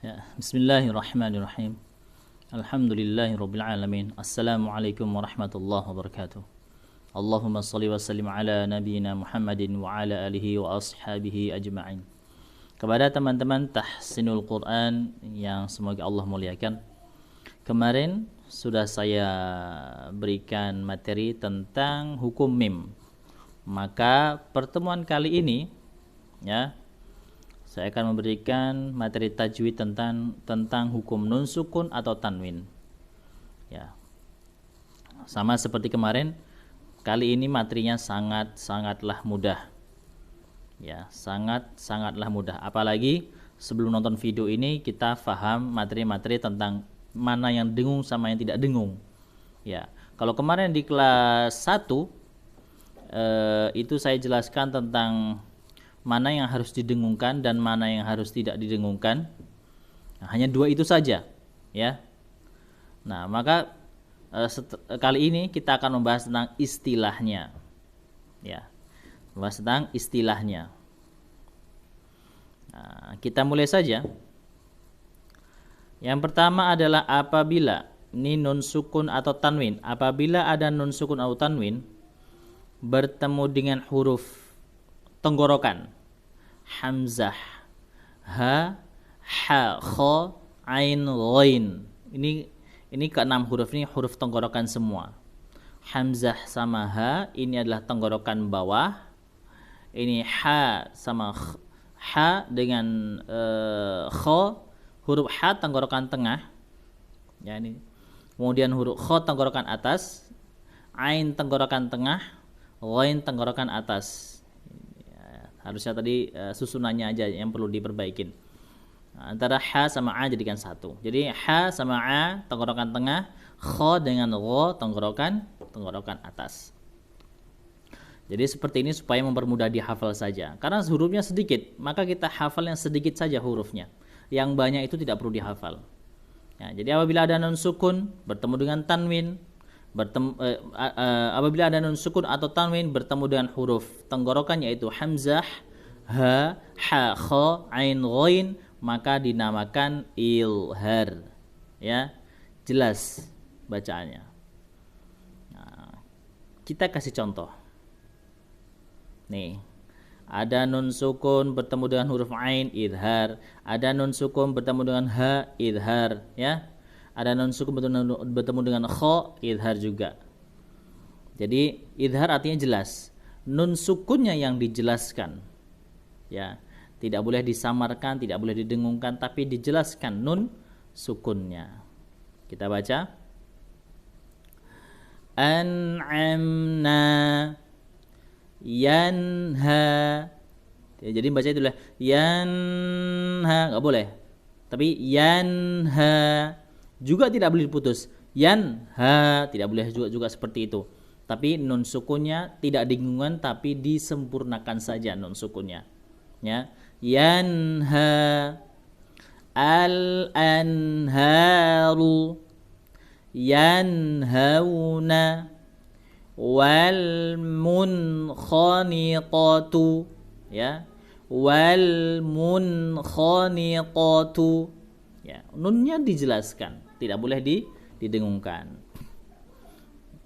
Ya, bismillahirrahmanirrahim. Alhamdulillahirabbil alamin. Assalamualaikum warahmatullahi wabarakatuh. Allahumma shalli wa sallim ala nabiyyina Muhammadin wa ala alihi wa ashabihi ajma'in. Kepada teman-teman tahsinul Quran yang semoga Allah muliakan. Kemarin sudah saya berikan materi tentang hukum mim. Maka pertemuan kali ini ya, saya akan memberikan materi tajwid tentang hukum nun sukun atau tanwin. Ya. Sama seperti kemarin, kali ini materinya sangatlah mudah. Ya, sangatlah mudah. Apalagi sebelum nonton video ini kita paham materi-materi tentang mana yang dengung sama yang tidak dengung. Ya. Kalau kemarin di kelas 1 itu saya jelaskan tentang mana yang harus didengungkan dan mana yang harus tidak didengungkan. Nah, hanya dua itu saja, ya. Nah, maka kali ini kita akan membahas tentang istilahnya, ya. Membahas tentang istilahnya. Nah, kita mulai saja. Yang pertama adalah apabila ini nun sukun atau tanwin. Apabila ada nun sukun atau tanwin bertemu dengan huruf tenggorokan, hamzah, ha, ha, kha, ain, ghain. Ini keenam huruf ini huruf tenggorokan semua. Hamzah sama ha ini adalah tenggorokan bawah. Ini ha sama ha dengan kha, huruf ha tenggorokan tengah. Ya ini. Kemudian huruf kha tenggorokan atas, ain tenggorokan tengah, ghain tenggorokan atas. Harusnya tadi susunannya aja yang perlu diperbaikin. Antara ha sama a jadikan satu. Jadi ha sama a tenggorokan tengah, kha dengan gha tenggorokan atas. Jadi seperti ini supaya mempermudah dihafal saja. Karena hurufnya sedikit, maka kita hafal yang sedikit saja hurufnya. Yang banyak itu tidak perlu dihafal. Ya, jadi apabila ada nun sukun bertemu dengan tanwin, apabila ada nun sukun atau tanwin bertemu dengan huruf tenggorokan yaitu hamzah, ha, ha, kha, ain, ghain, maka dinamakan ilhar. Ya, jelas bacaannya. Nah, kita kasih contoh. Nih, ada nun sukun bertemu dengan huruf ain, idhar. Ada nun sukun bertemu dengan ha, idhar. Ya. Ada nun sukun bertemu dengan kha, idhar juga. Jadi idhar artinya jelas. Nun sukunnya yang dijelaskan. Ya, tidak boleh disamarkan, tidak boleh didengungkan, tapi dijelaskan nun sukunnya. Kita baca. An'amna yanha. Ya, jadi baca itu lah yanha, enggak boleh. Tapi yanha juga tidak boleh diputus. Yanha tidak boleh juga seperti itu. Tapi nun sukunnya tidak digungkan tapi disempurnakan saja nun sukunnya. Ya. Yanha al-anharu yanhauna wal munkhaniqatu, ya. Wal munkhaniqatu. Ya, nunnya dijelaskan, tidak boleh didengungkan.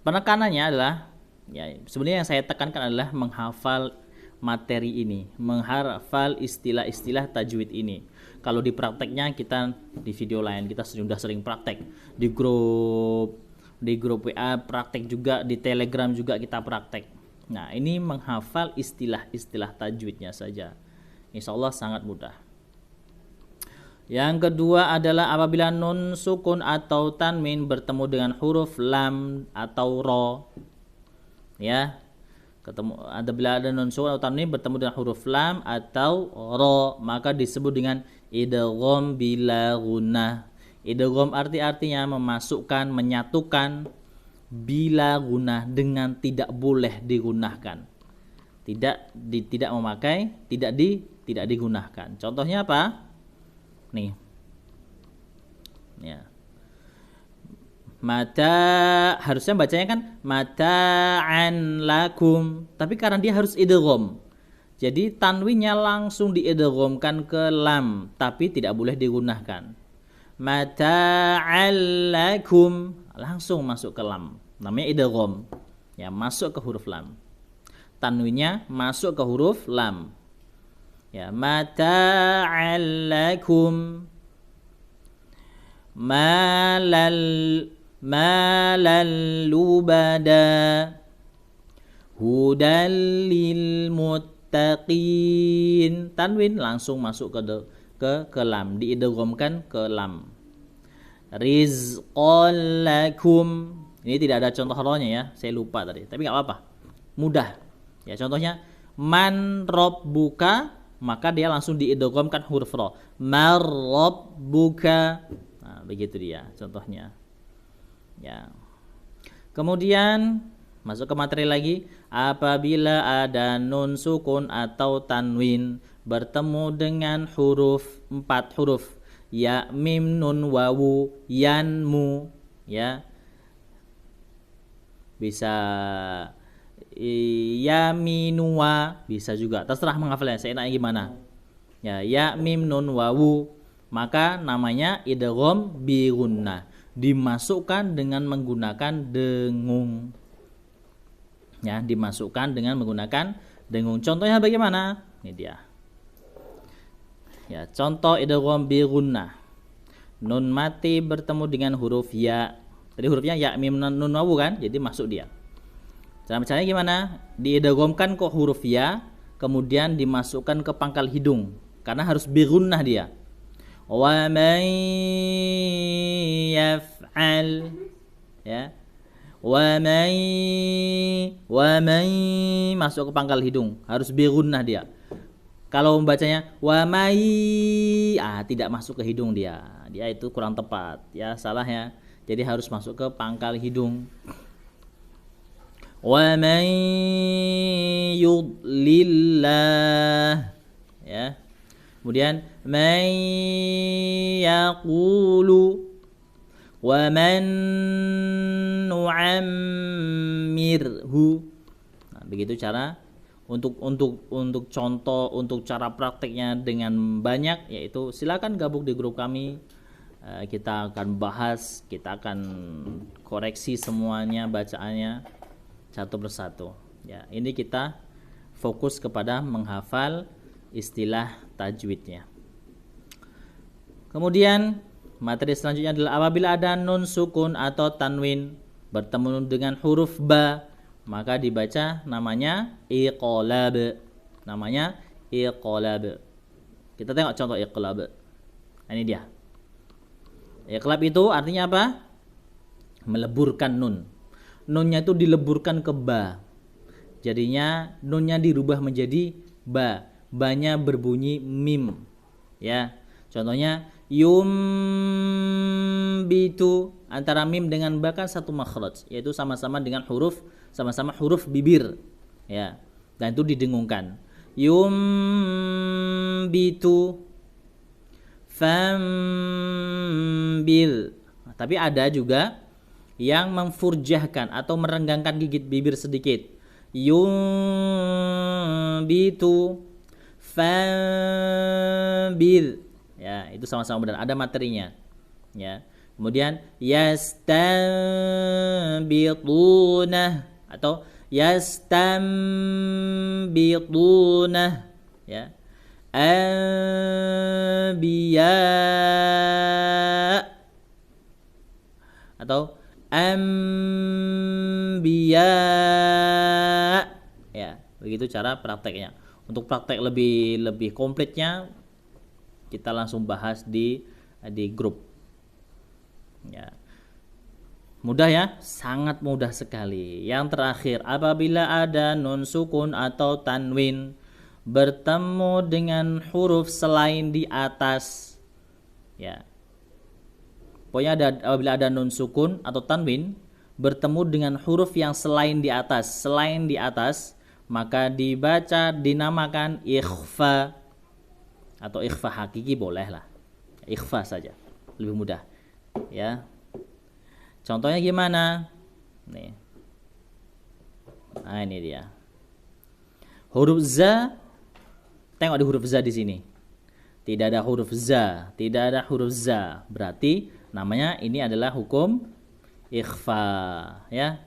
Penekanannya adalah, ya, sebenarnya yang saya tekankan adalah menghafal materi ini, menghafal istilah-istilah tajwid ini. Kalau di prakteknya kita di video lain kita sudah sering praktek di grup WA praktek juga, di Telegram juga kita praktek. Nah, ini menghafal istilah-istilah tajwidnya saja. Insya Allah sangat mudah. Yang kedua adalah apabila nun sukun atau tanwin bertemu dengan huruf lam atau ro. Ya. Apabila ada nun sukun atau tanwin bertemu dengan huruf lam atau ro, maka disebut dengan idgham bila gunnah. Idgham artinya memasukkan, menyatukan bila gunnah dengan tidak boleh digunakan. Tidak memakai, tidak digunakan. Contohnya apa? Nih. Ya. Mata harusnya bacanya kan mata'an lakum, tapi karena dia harus idgham. Jadi tanwinnya langsung diidghamkan ke lam, tapi tidak boleh digunakan. Mata'allakum langsung masuk ke lam. Namanya idgham. Ya, masuk ke huruf lam. Tanwinnya masuk ke huruf lam. Ya, mata'allakum malal lubada hudal lil muttaqin. Tanwin langsung masuk ke lam, diidghamkan ke lam. Rizqan lakum. Ini tidak ada contoh rohnya ya, saya lupa tadi. Tapi nggak apa-apa, mudah. Ya, contohnya man rabbuka, maka dia langsung diidghamkan huruf ro. Mar rabbuka. Nah, begitu dia contohnya. Ya. Kemudian masuk ke materi lagi. Apabila ada nun sukun atau tanwin bertemu dengan huruf 4 huruf, ya, mim, nun, wawu, yanmu, ya, bisa yaminua, bisa juga, terserah menghafalnya, saya enaknya gimana. Ya, mim, nun, wawu, maka namanya idgham bi gunnah, dimasukkan dengan menggunakan dengung. Ya, dimasukkan dengan menggunakan dengung. Contohnya bagaimana? Ini dia. Ya, contoh idgham bi gunnah. Nun mati bertemu dengan huruf ya. Tadi hurufnya ya, mim, nun, wawu kan? Jadi masuk dia. Cara caranya gimana? Diidghamkan ke huruf ya, kemudian dimasukkan ke pangkal hidung karena harus bi gunnah dia. Wa man yaf'al, ya. Wa man masuk ke pangkal hidung, harus bi gunnah dia. Kalau membacanya wa mai, tidak masuk ke hidung dia. Dia itu kurang tepat, ya, salah ya. Jadi harus masuk ke pangkal hidung. Wa man yudlillah, ya. Kemudian man yaqulu wa man nu'ammirhu. Nah, begitu cara untuk contoh, untuk cara prakteknya dengan banyak, yaitu silakan gabung di grup kami. Kita akan bahas, kita akan koreksi semuanya bacaannya satu persatu. Ya, ini kita fokus kepada menghafal istilah tajwidnya. Kemudian materi selanjutnya adalah apabila ada nun sukun atau tanwin bertemu dengan huruf ba, maka dibaca namanya iqlab. Namanya iqlab. Kita tengok contoh iqlab. Ini dia. Iqlab itu artinya apa? Meleburkan nun. Nunnya itu dileburkan ke ba. Jadinya nunnya dirubah menjadi ba. Ba-nya berbunyi mim. Ya. Contohnya yumbitu, antara mim dengan ba kan satu makhraj, yaitu sama-sama dengan huruf, sama-sama huruf bibir, ya, dan itu didengungkan. Yumbitu fambil. Tapi ada juga yang memfurjahkan atau merenggangkan gigit bibir sedikit. Yumbitu fambil. Ya, itu sama-sama benar, ada materinya. Ya. Kemudian yastanbituna atau yastambituna, ya. Anbiya atau anbiya, ya, begitu cara prakteknya. Untuk praktek lebih komplitnya kita langsung bahas di grup. Ya. Mudah ya, sangat mudah sekali. Yang terakhir, apabila ada nun sukun atau tanwin bertemu dengan huruf selain di atas, ya. Pokoknya apabila ada nun sukun atau tanwin bertemu dengan huruf yang selain di atas, maka dibaca dinamakan ikhfa atau ikhfa hakiki, boleh lah. Ikhfa saja, lebih mudah. Ya. Contohnya gimana? Nih. Nah, ini dia. Huruf za Tengok di huruf za di sini. Tidak ada huruf za, tidak ada huruf za. Berarti namanya ini adalah hukum ikhfa, ya.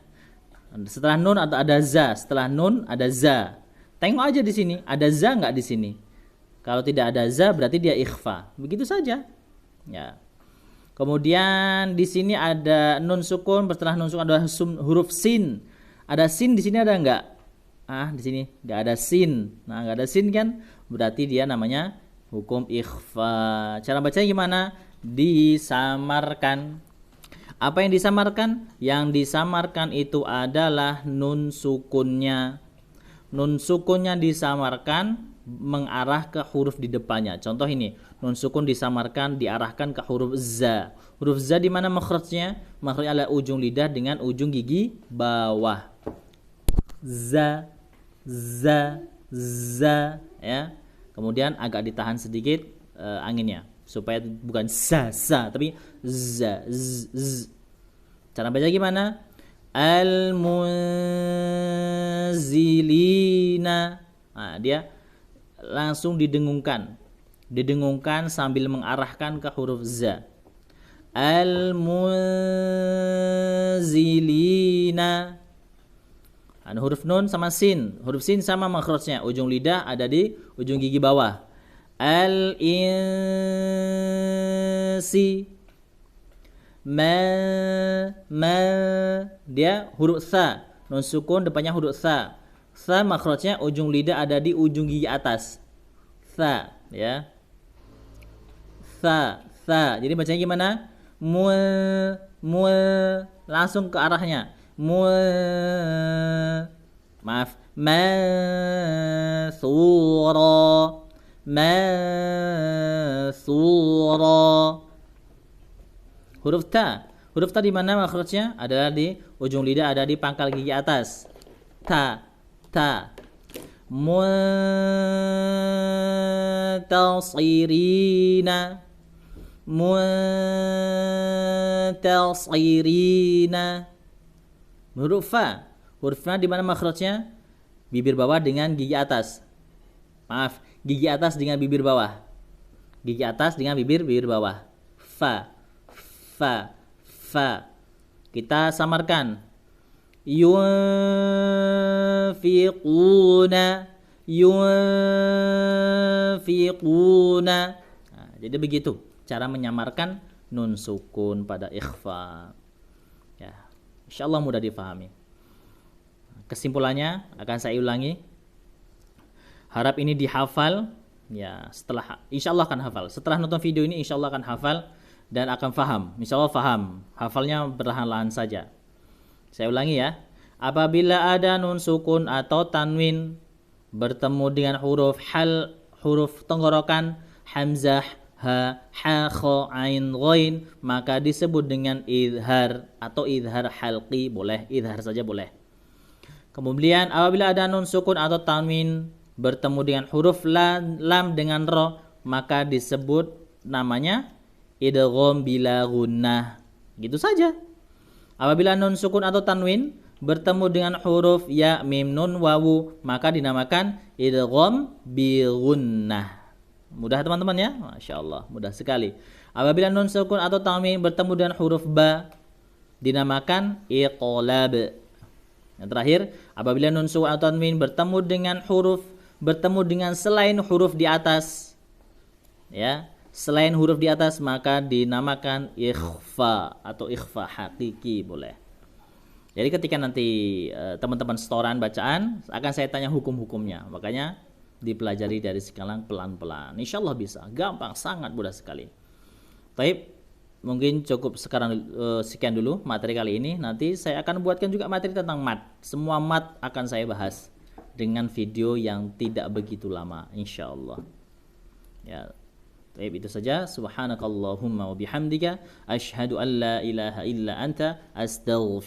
Setelah nun ada za, setelah nun ada za. Tengok aja di sini, ada za nggak di sini? Kalau tidak ada za berarti dia ikhfa. Begitu saja. Ya. Kemudian di sini ada nun sukun, setelah nun sukun ada huruf sin. Ada sin di sini ada nggak? Di sini nggak ada sin. Nah, nggak ada sin kan? Berarti dia namanya hukum ikhfa. Cara bacanya gimana? Disamarkan. Apa yang disamarkan? Yang disamarkan itu adalah nun sukunnya. Nun sukunnya disamarkan mengarah ke huruf di depannya. Contoh ini, nun sukun disamarkan diarahkan ke huruf za. Huruf za di mana makhrajnya? Makhrajnya adalah ujung lidah dengan ujung gigi bawah. Za, za, za, ya. Kemudian agak ditahan sedikit anginnya supaya bukan sa, tapi za, z. Cara baca gimana? Al-munzilina. Nah, dia langsung didengungkan sambil mengarahkan ke huruf za. Al-munzilina. Huruf nun sama sin. Huruf sin sama makhrajnya. Ujung lidah ada di ujung gigi bawah. Al-insi. Dia huruf sa. Nun sukun depannya huruf sa. Sa makhrajnya ujung lidah ada di ujung gigi atas. Sa, ya. Sa. Jadi bacanya gimana? Langsung ke arahnya. Maaf, masura. Huruf ta di mana makhrajnya? Adalah di ujung lidah ada di pangkal gigi atas. Ta. Muntasirina. Huruf fa di mana makhrajnya? Bibir bawah dengan gigi atas. Maaf, gigi atas dengan bibir bawah. Gigi atas dengan bibir bawah. Fa. Kita samarkan. Yunfiquna. Nah, jadi begitu cara menyamarkan nun sukun pada ikhfa. Ya, insyaallah mudah difahami. Kesimpulannya akan saya ulangi. Harap ini dihafal. Ya, setelah insyaallah akan hafal. Setelah nonton video ini insyaallah akan hafal dan akan faham. Insyaallah faham. Hafalnya perlahan-lahan saja. Saya ulangi ya. Apabila ada nun sukun atau tanwin bertemu dengan huruf tenggorokan, hamzah, ha, kha, ain, ghain, maka disebut dengan idhar atau idhar halqi, boleh, idhar saja boleh. Kemudian apabila ada nun sukun atau tanwin bertemu dengan huruf lam dengan ro, maka disebut namanya idgham bila gunnah. Gitu saja. Apabila nun sukun atau tanwin bertemu dengan huruf ya, mim, nun, wawu, maka dinamakan idgham bi gunnah. Mudah teman-teman ya? Masya Allah, mudah sekali. Apabila nun sukun atau tanwin bertemu dengan huruf ba, dinamakan iqlab. Yang terakhir, apabila nun sukun atau tanwin bertemu dengan selain huruf di atas, ya, selain huruf di atas, maka dinamakan ikhfa atau ikhfa hakiki, boleh. Jadi ketika nanti teman-teman setoran bacaan, akan saya tanya hukum-hukumnya. Makanya dipelajari dari sekarang pelan-pelan. Insyaallah bisa. Gampang, sangat mudah sekali. Baik, mungkin cukup sekarang sekian dulu materi kali ini. Nanti saya akan buatkan juga materi tentang mat. Semua mat akan saya bahas dengan video yang tidak begitu lama, insyaallah. Ya. Baik, itu saja. Subhanakallahumma wa bihamdika asyhadu an la ilaha illa anta astaghfiruka